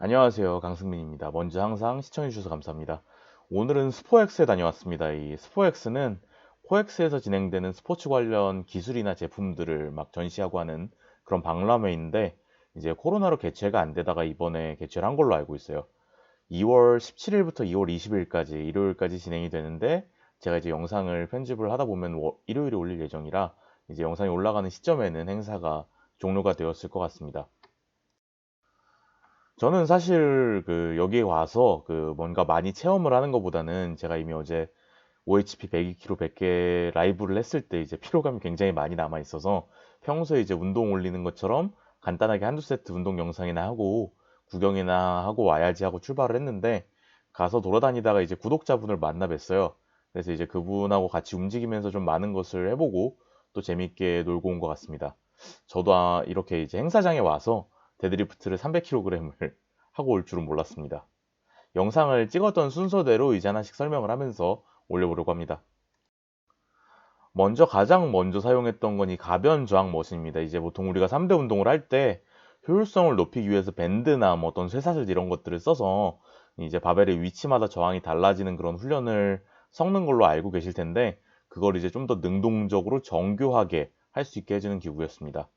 안녕하세요. 강승민입니다. 먼저 항상 시청해주셔서 감사합니다. 오늘은 스포엑스에 다녀왔습니다. 이 스포엑스는 코엑스에서 진행되는 스포츠 관련 기술이나 제품들을 막 전시하고 하는 그런 박람회인데, 이제 코로나로 개최가 안 되다가 이번에 개최를 한 걸로 알고 있어요. 2월 17일부터 2월 20일까지 일요일까지 진행이 되는데, 제가 이제 영상을 편집을 하다 보면 일요일에 올릴 예정이라 이제 영상이 올라가는 시점에는 행사가 종료가 되었을 것 같습니다. 저는 사실 여기에 와서 뭔가 많이 체험을 하는 것보다는, 제가 이미 어제 OHP 102kg 100개 라이브를 했을 때 이제 피로감이 굉장히 많이 남아 있어서, 평소에 이제 운동 올리는 것처럼 간단하게 한두 세트 운동 영상이나 하고 구경이나 하고 와야지 하고 출발을 했는데, 가서 돌아다니다가 이제 구독자분을 만나 뵀어요. 그래서 이제 그분하고 같이 움직이면서 좀 많은 것을 해보고 또 재밌게 놀고 온 것 같습니다. 저도 이렇게 이제 행사장에 와서 데드리프트를 300kg을 하고 올 줄은 몰랐습니다. 영상을 찍었던 순서대로 이제 하나씩 설명을 하면서 올려보려고 합니다. 가장 먼저 사용했던 건 이 가변 저항 머신입니다. 이제 보통 우리가 3대 운동을 할 때 효율성을 높이기 위해서 밴드나 뭐 어떤 쇠사슬 이런 것들을 써서 이제 바벨의 위치마다 저항이 달라지는 그런 훈련을 섞는 걸로 알고 계실 텐데, 그걸 이제 좀 더 능동적으로 정교하게 할 수 있게 해주는 기구였습니다.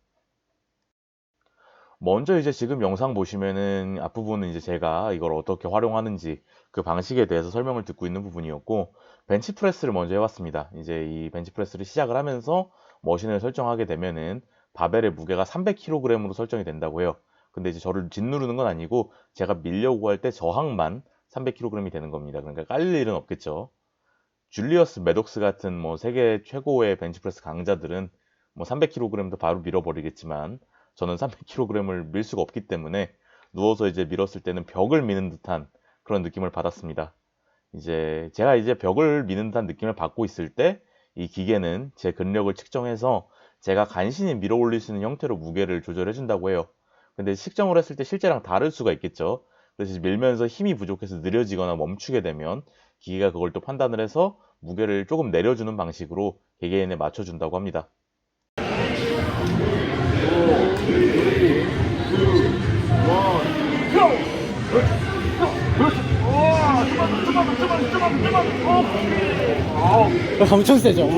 먼저 이제 지금 영상 보시면은 앞부분은 이제 제가 이걸 어떻게 활용하는지 그 방식에 대해서 설명을 듣고 있는 부분이었고, 벤치프레스를 먼저 해봤습니다. 이제 이 벤치프레스를 시작을 하면서 머신을 설정하게 되면은 바벨의 무게가 300kg으로 설정이 된다고 해요. 근데 이제 저를 짓누르는 건 아니고, 제가 밀려고 할 때 저항만 300kg이 되는 겁니다. 그러니까 깔릴 일은 없겠죠. 줄리어스 매독스 같은 뭐 세계 최고의 벤치프레스 강자들은 뭐 300kg도 바로 밀어버리겠지만, 저는 300kg을 밀 수가 없기 때문에 누워서 이제 밀었을 때는 벽을 미는 듯한 그런 느낌을 받았습니다. 이제 제가 이제 벽을 미는 듯한 느낌을 받고 있을 때, 이 기계는 제 근력을 측정해서 제가 간신히 밀어 올릴 수 있는 형태로 무게를 조절해 준다고 해요. 근데 측정을 했을 때 실제랑 다를 수가 있겠죠. 그래서 밀면서 힘이 부족해서 느려지거나 멈추게 되면 기계가 그걸 또 판단을 해서 무게를 조금 내려주는 방식으로 개개인에 맞춰준다고 합니다. 엄청 세죠?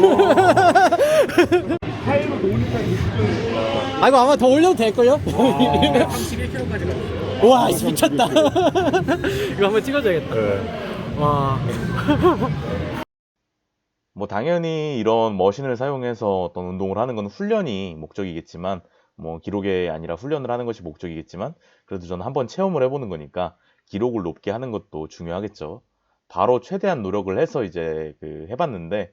아, 이거 아마 더 올려도 될걸요? 31kg까지 갔어요. 와, 미쳤다. 이거 한번 찍어줘야겠다. 와. 뭐 당연히 이런 머신을 사용해서 어떤 운동을 하는 건 훈련이 목적이겠지만, 뭐 기록이 아니라 훈련을 하는 것이 목적이겠지만, 그래도 저는 한번 체험을 해보는 거니까 기록을 높게 하는 것도 중요하겠죠. 바로 최대한 노력을 해서 이제 해봤는데,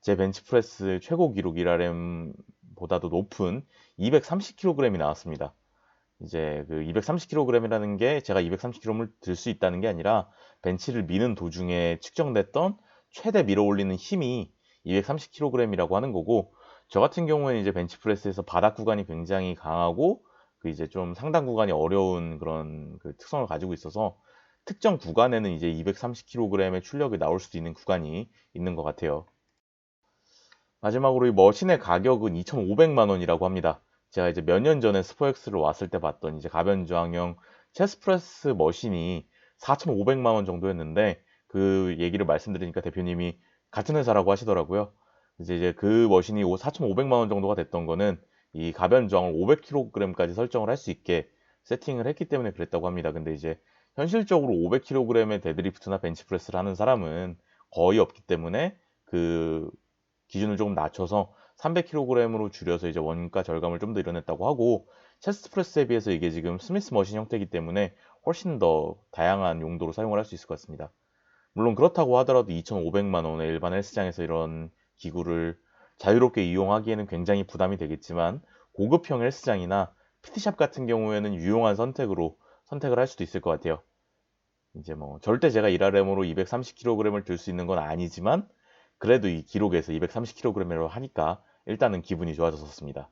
제 벤치프레스 최고 기록 1RM보다도 높은 230kg이 나왔습니다. 이제 230kg이라는 게 제가 230kg를 들 수 있다는 게 아니라, 벤치를 미는 도중에 측정됐던 최대 밀어 올리는 힘이 230kg이라고 하는 거고, 저 같은 경우에는 이제 벤치프레스에서 바닥 구간이 굉장히 강하고 이제 좀 상단 구간이 어려운 그런 특성을 가지고 있어서, 특정 구간에는 이제 230kg의 출력이 나올 수도 있는 구간이 있는 것 같아요. 마지막으로 이 머신의 가격은 2,500만 원이라고 합니다. 제가 이제 몇 년 전에 스포엑스를 왔을 때 봤던 이제 가변 저항형 체스프레스 머신이 4,500만 원 정도였는데, 그 얘기를 말씀드리니까 대표님이 같은 회사라고 하시더라고요. 이제 그 머신이 4,500만 원 정도가 됐던 거는 이 가변 저항을 500kg까지 설정을 할 수 있게 세팅을 했기 때문에 그랬다고 합니다. 근데 이제 현실적으로 500kg의 데드리프트나 벤치프레스를 하는 사람은 거의 없기 때문에, 그 기준을 조금 낮춰서 300kg으로 줄여서 이제 원가 절감을 좀 더 이뤄냈다고 하고, 체스트 프레스에 비해서 이게 지금 스미스 머신 형태이기 때문에 훨씬 더 다양한 용도로 사용을 할 수 있을 것 같습니다. 물론 그렇다고 하더라도 2,500만 원의 일반 헬스장에서 이런 기구를 자유롭게 이용하기에는 굉장히 부담이 되겠지만, 고급형 헬스장이나 피트샵 같은 경우에는 유용한 선택을 할 수도 있을 것 같아요. 이제 뭐 절대 제가 1RM으로 230kg을 들 수 있는 건 아니지만, 그래도 이 기록에서 230kg으로 하니까 일단은 기분이 좋아졌었습니다.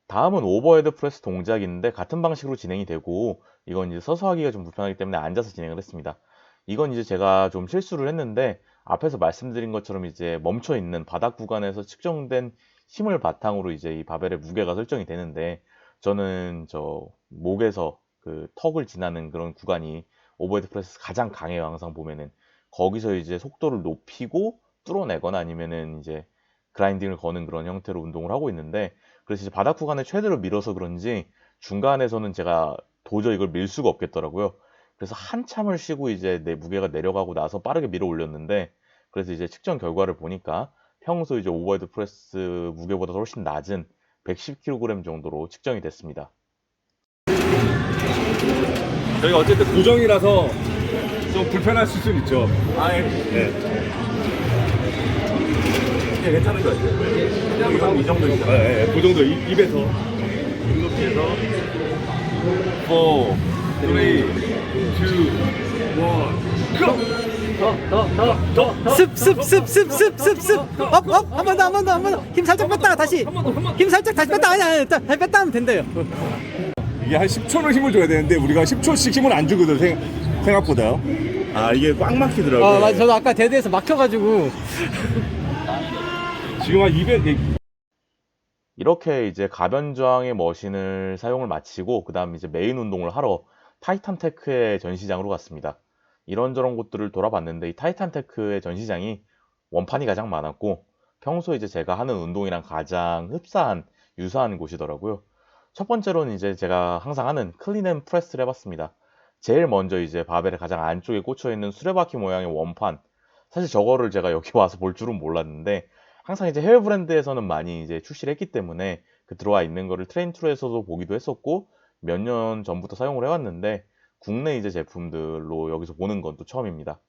다음은 오버헤드 프레스 동작인데, 같은 방식으로 진행이 되고, 이건 이제 서서 하기가 좀 불편하기 때문에 앉아서 진행을 했습니다. 이건 이제 제가 좀 실수를 했는데, 앞에서 말씀드린 것처럼 이제 멈춰 있는 바닥 구간에서 측정된 힘을 바탕으로 이제 이 바벨의 무게가 설정이 되는데, 저는 저 목에서 그 턱을 지나는 그런 구간이 오버헤드 프레스 가장 강해요. 항상 보면은 거기서 이제 속도를 높이고 뚫어내거나 아니면은 이제 그라인딩을 거는 그런 형태로 운동을 하고 있는데, 그래서 이제 바닥 구간을 최대로 밀어서 그런지 중간에서는 제가 도저히 이걸 밀 수가 없겠더라고요. 그래서 한참을 쉬고 이제 내 무게가 내려가고 나서 빠르게 밀어 올렸는데, 그래서 이제 측정 결과를 보니까 평소 이제 오버헤드 프레스 무게보다 훨씬 낮은 110kg 정도로 측정이 됐습니다. 저희가 어쨌든 고정이라서 좀 불편하실 수는 있죠. 네. 네, 괜찮은 것 같아요. 이건 이 정도입니다. 네, 그 정도 입에서 이렇게해서 4, 3, 2, 1, 고! 습. 업. 한 번 더. 힘 살짝 뺐다가 다시. 힘 살짝 다시 뺐다. 아니. 다시 뺐다 하면 된대요. 이게 한 10초는 힘을 줘야 되는데 우리가 10초씩 힘을 안 주거든 생각보다. 아 이게 꽉 막히더라고요. 맞아. 저도 아까 데드에서 막혀가지고. 지금 한 200. 이렇게 이제 가변 저항의 머신을 사용을 마치고 그다음 이제 메인 운동을 하러 타이탄 테크의 전시장으로 갔습니다. 이런저런 곳들을 돌아봤는데 이 타이탄 테크의 전시장이 원판이 가장 많았고 평소 이제 제가 하는 운동이랑 가장 흡사한 유사한 곳이더라고요. 첫 번째로는 이제 제가 항상 하는 클린 앤 프레스를 해봤습니다. 제일 먼저 이제 바벨의 가장 안쪽에 꽂혀 있는 수레바퀴 모양의 원판. 사실 저거를 제가 여기 와서 볼 줄은 몰랐는데 항상 이제 해외 브랜드에서는 많이 이제 출시를 했기 때문에 그 들어와 있는 거를 트레인투에서도 보기도 했었고 몇 년 전부터 사용을 해왔는데 국내 이제 제품들로 여기서 보는 건 또 처음입니다.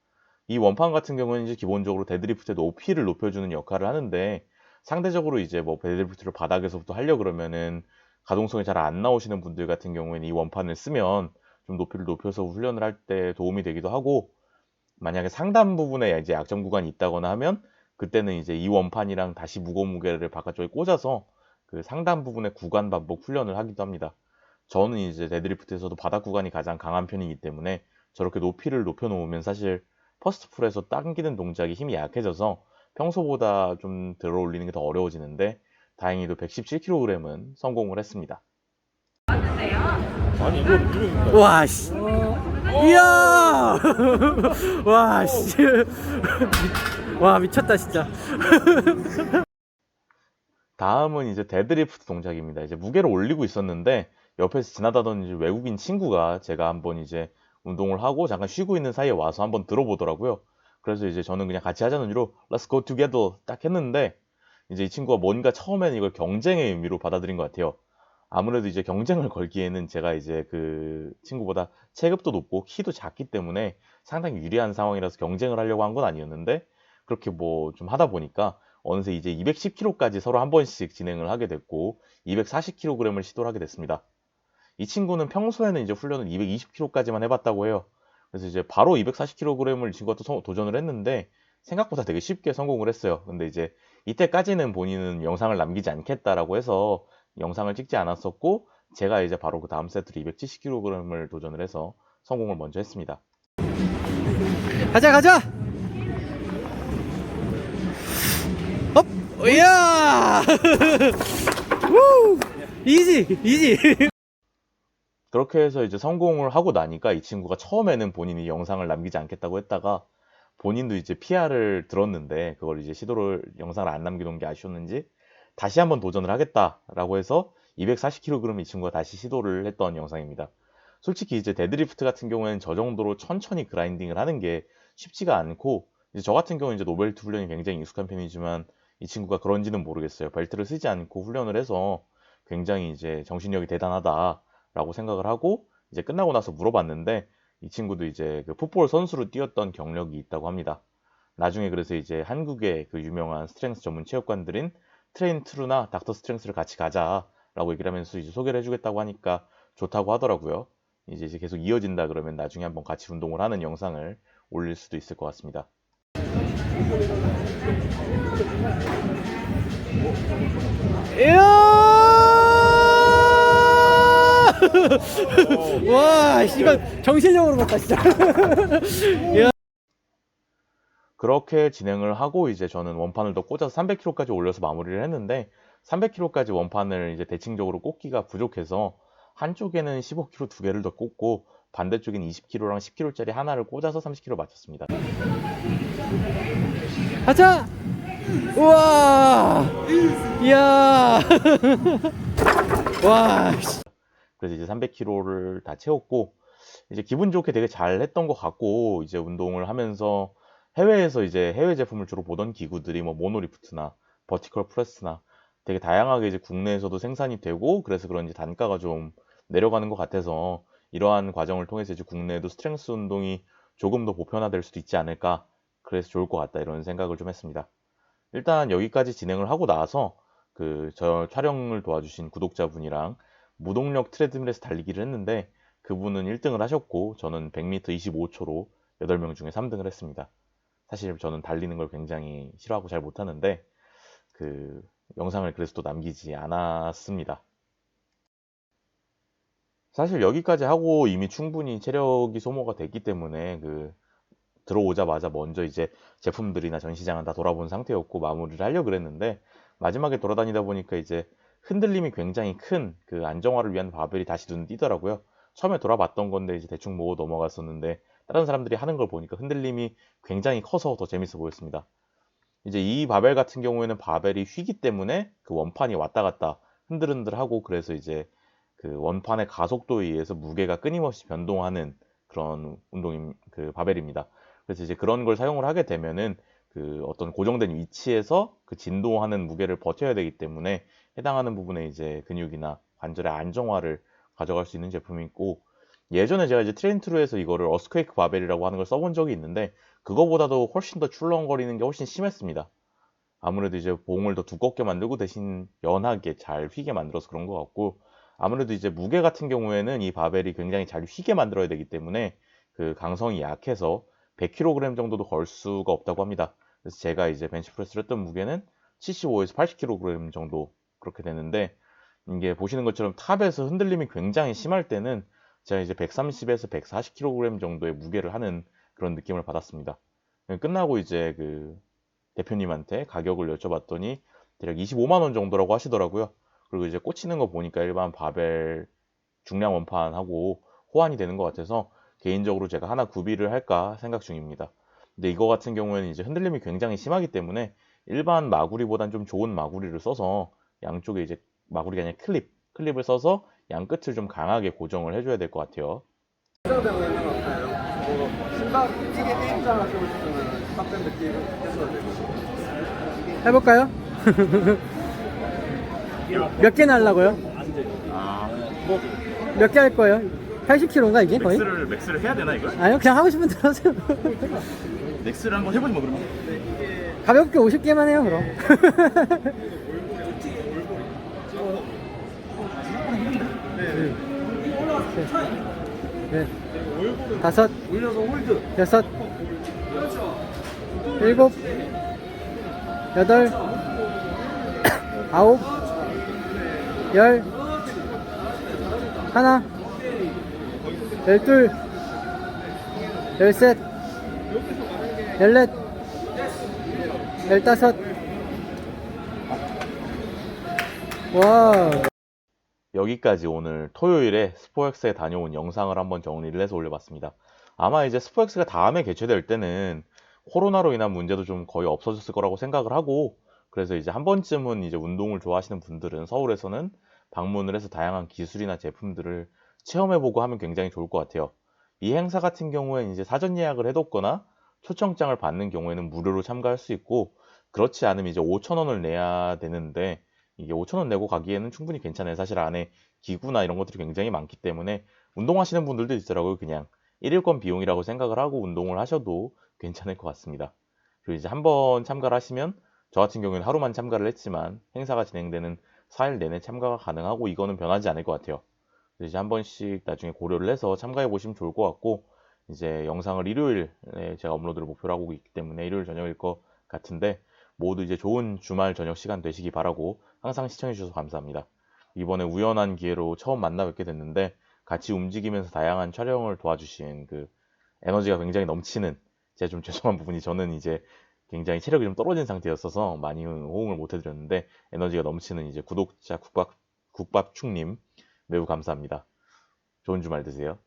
이 원판 같은 경우는 이제 기본적으로 데드리프트의 높이를 높여주는 역할을 하는데 상대적으로 이제 뭐 데드리프트를 바닥에서부터 하려 그러면은 가동성이 잘 안 나오시는 분들 같은 경우에는 이 원판을 쓰면 좀 높이를 높여서 훈련을 할 때 도움이 되기도 하고, 만약에 상단 부분에 이제 약점 구간이 있다거나 하면 그때는 이제 이 원판이랑 다시 무게를 바깥쪽에 꽂아서 그 상단 부분의 구간 반복 훈련을 하기도 합니다. 저는 이제 데드리프트에서도 바닥 구간이 가장 강한 편이기 때문에 저렇게 높이를 높여 놓으면 사실 퍼스트 풀에서 당기는 동작이 힘이 약해져서 평소보다 좀 들어 올리는 게 더 어려워지는데 다행히도 117kg은 성공을 했습니다. 아니 이거 와 씨. 이야. 와 씨. 와 미쳤다 진짜. 다음은 이제 데드리프트 동작입니다. 이제 무게를 올리고 있었는데 옆에서 지나다던 이제 외국인 친구가 제가 한번 이제 운동을 하고 잠깐 쉬고 있는 사이에 와서 한번 들어보더라고요. 그래서 이제 저는 그냥 같이 하자는 의미로 Let's go together 딱 했는데 이제 이 친구가 뭔가 처음에는 이걸 경쟁의 의미로 받아들인 것 같아요. 아무래도 이제 경쟁을 걸기에는 제가 이제 그 친구보다 체급도 높고 키도 작기 때문에 상당히 유리한 상황이라서 경쟁을 하려고 한 건 아니었는데 그렇게 뭐 좀 하다 보니까 어느새 이제 210kg까지 서로 한 번씩 진행을 하게 됐고 240kg을 시도를 하게 됐습니다. 이 친구는 평소에는 이제 훈련을 220kg까지만 해봤다고 해요. 그래서 이제 바로 240kg을 이 친구가 또 도전을 했는데 생각보다 되게 쉽게 성공을 했어요. 근데 이제 이때까지는 본인은 영상을 남기지 않겠다라고 해서 영상을 찍지 않았었고 제가 이제 바로 그 다음 세트로 270kg을 도전을 해서 성공을 먼저 했습니다. 가자. 업. 이야. 우. 이지. 그렇게 해서 이제 성공을 하고 나니까 이 친구가 처음에는 본인이 영상을 남기지 않겠다고 했다가 본인도 이제 PR을 들었는데 그걸 이제 영상을 안 남겨놓은 게 아쉬웠는지 다시 한번 도전을 하겠다라고 해서 240kg 이 친구가 다시 시도를 했던 영상입니다. 솔직히 이제 데드리프트 같은 경우에는 저 정도로 천천히 그라인딩을 하는 게 쉽지가 않고 이제 저 같은 경우는 이제 노벨트 훈련이 굉장히 익숙한 편이지만 이 친구가 그런지는 모르겠어요. 벨트를 쓰지 않고 훈련을 해서 굉장히 이제 정신력이 대단하다라고 생각을 하고 이제 끝나고 나서 물어봤는데 이 친구도 이제 그 풋볼 선수로 뛰었던 경력이 있다고 합니다. 나중에 그래서 이제 한국의 그 유명한 스트렝스 전문 체육관들인 트레인트루나 닥터 스트렝스를 같이 가자라고 얘기를 하면서 이제 소개를 해주겠다고 하니까 좋다고 하더라고요. 이제 계속 이어진다 그러면 나중에 한번 같이 운동을 하는 영상을 올릴 수도 있을 것 같습니다. 와, 이거 정신력으로 봤다 진짜. 그렇게 진행을 하고 이제 저는 원판을 더 꽂아서 300kg까지 올려서 마무리를 했는데 300kg까지 원판을 이제 대칭적으로 꽂기가 부족해서 한쪽에는 15kg 두 개를 더 꽂고 반대쪽에는 20kg랑 10kg짜리 하나를 꽂아서 30kg 맞췄습니다. 가자. 우와. 이야. 와. 그래서 이제 300kg를 다 채웠고 이제 기분 좋게 되게 잘 했던 것 같고 이제 운동을 하면서 해외에서 이제 해외 제품을 주로 보던 기구들이 뭐 모노리프트나 버티컬 프레스나 되게 다양하게 이제 국내에서도 생산이 되고 그래서 그런지 단가가 좀 내려가는 것 같아서 이러한 과정을 통해서 이제 국내에도 스트렝스 운동이 조금 더 보편화될 수도 있지 않을까 그래서 좋을 것 같다 이런 생각을 좀 했습니다. 일단 여기까지 진행을 하고 나서 그 저 촬영을 도와주신 구독자분이랑 무동력 트레드밀에서 달리기를 했는데 그분은 1등을 하셨고 저는 100m 25초로 8명 중에 3등을 했습니다. 사실 저는 달리는 걸 굉장히 싫어하고 잘 못하는데 그 영상을 그래서 또 남기지 않았습니다. 사실 여기까지 하고 이미 충분히 체력이 소모가 됐기 때문에 들어오자마자 먼저 이제 제품들이나 전시장은 다 돌아본 상태였고 마무리를 하려고 그랬는데 마지막에 돌아다니다 보니까 이제 흔들림이 굉장히 큰 그 안정화를 위한 바벨이 다시 눈에 띄더라고요. 처음에 돌아봤던 건데 이제 대충 보고 넘어갔었는데 다른 사람들이 하는 걸 보니까 흔들림이 굉장히 커서 더 재밌어 보였습니다. 이제 이 바벨 같은 경우에는 바벨이 휘기 때문에 그 원판이 왔다 갔다 흔들흔들하고 그래서 이제 그 원판의 가속도에 의해서 무게가 끊임없이 변동하는 그런 그 바벨입니다. 그래서 이제 그런 걸 사용을 하게 되면은 그 어떤 고정된 위치에서 그 진동하는 무게를 버텨야 되기 때문에 해당하는 부분에 이제 근육이나 관절의 안정화를 가져갈 수 있는 제품이 있고 예전에 제가 이제 트레인트루에서 이거를 어스퀘이크 바벨이라고 하는 걸 써본 적이 있는데 그거보다도 훨씬 더 출렁거리는 게 훨씬 심했습니다. 아무래도 이제 봉을 더 두껍게 만들고 대신 연하게 잘 휘게 만들어서 그런 것 같고 아무래도 이제 무게 같은 경우에는 이 바벨이 굉장히 잘 휘게 만들어야 되기 때문에 그 강성이 약해서 100kg 정도도 걸 수가 없다고 합니다. 그래서 제가 이제 벤치프레스를 했던 무게는 75에서 80kg 정도 그렇게 되는데 이게 보시는 것처럼 탑에서 흔들림이 굉장히 심할 때는 제가 이제 130에서 140kg 정도의 무게를 하는 그런 느낌을 받았습니다. 끝나고 이제 그 대표님한테 가격을 여쭤봤더니 대략 25만 원 정도라고 하시더라고요. 그리고 이제 꽂히는 거 보니까 일반 바벨 중량 원판하고 호환이 되는 것 같아서 개인적으로 제가 하나 구비를 할까 생각 중입니다. 근데 이거 같은 경우에는 이제 흔들림이 굉장히 심하기 때문에 일반 마구리보단 좀 좋은 마구리를 써서 양쪽에 이제 마구리가 아니라 클립을 써서 양 끝을 좀 강하게 고정을 해줘야 될 것 같아요. 해볼까요? 몇 개 날라고요? 몇 개 할 거예요? 80kg인가 이게 거의? 맥스를 해야 되나 이걸? 아니요 그냥 하고 싶은 대로 하세요. 맥스를 한번 해보지 뭐 그러면. 가볍게 50개만 해요 그럼. 네. 다섯, 여섯, 일곱, 여덟, 아홉, 열, 하나, 열둘, 열셋, 열넷, 열다섯. 와. 여기까지 오늘 토요일에 스포엑스에 다녀온 영상을 한번 정리를 해서 올려봤습니다. 아마 이제 스포엑스가 다음에 개최될 때는 코로나로 인한 문제도 좀 거의 없어졌을 거라고 생각을 하고 그래서 이제 한 번쯤은 이제 운동을 좋아하시는 분들은 서울에서는 방문을 해서 다양한 기술이나 제품들을 체험해보고 하면 굉장히 좋을 것 같아요. 이 행사 같은 경우에는 이제 사전 예약을 해뒀거나 초청장을 받는 경우에는 무료로 참가할 수 있고 그렇지 않으면 이제 5,000원을 내야 되는데 이게 5,000원 내고 가기에는 충분히 괜찮아요. 사실 안에 기구나 이런 것들이 굉장히 많기 때문에 운동하시는 분들도 있더라고요. 그냥 1일권 비용이라고 생각을 하고 운동을 하셔도 괜찮을 것 같습니다. 그리고 이제 한번 참가를 하시면 저 같은 경우에는 하루만 참가를 했지만 행사가 진행되는 4일 내내 참가가 가능하고 이거는 변하지 않을 것 같아요. 그래서 이제 한 번씩 나중에 고려를 해서 참가해 보시면 좋을 것 같고 이제 영상을 일요일에 제가 업로드를 목표로 하고 있기 때문에 일요일 저녁일 것 같은데 모두 이제 좋은 주말 저녁 시간 되시기 바라고 항상 시청해 주셔서 감사합니다. 이번에 우연한 기회로 처음 만나 뵙게 됐는데 같이 움직이면서 다양한 촬영을 도와주신 그 에너지가 굉장히 넘치는 제가 좀 죄송한 부분이 저는 이제 굉장히 체력이 좀 떨어진 상태였어서 많이 호응을 못 해드렸는데 에너지가 넘치는 이제 구독자 국밥축님 매우 감사합니다. 좋은 주말 되세요.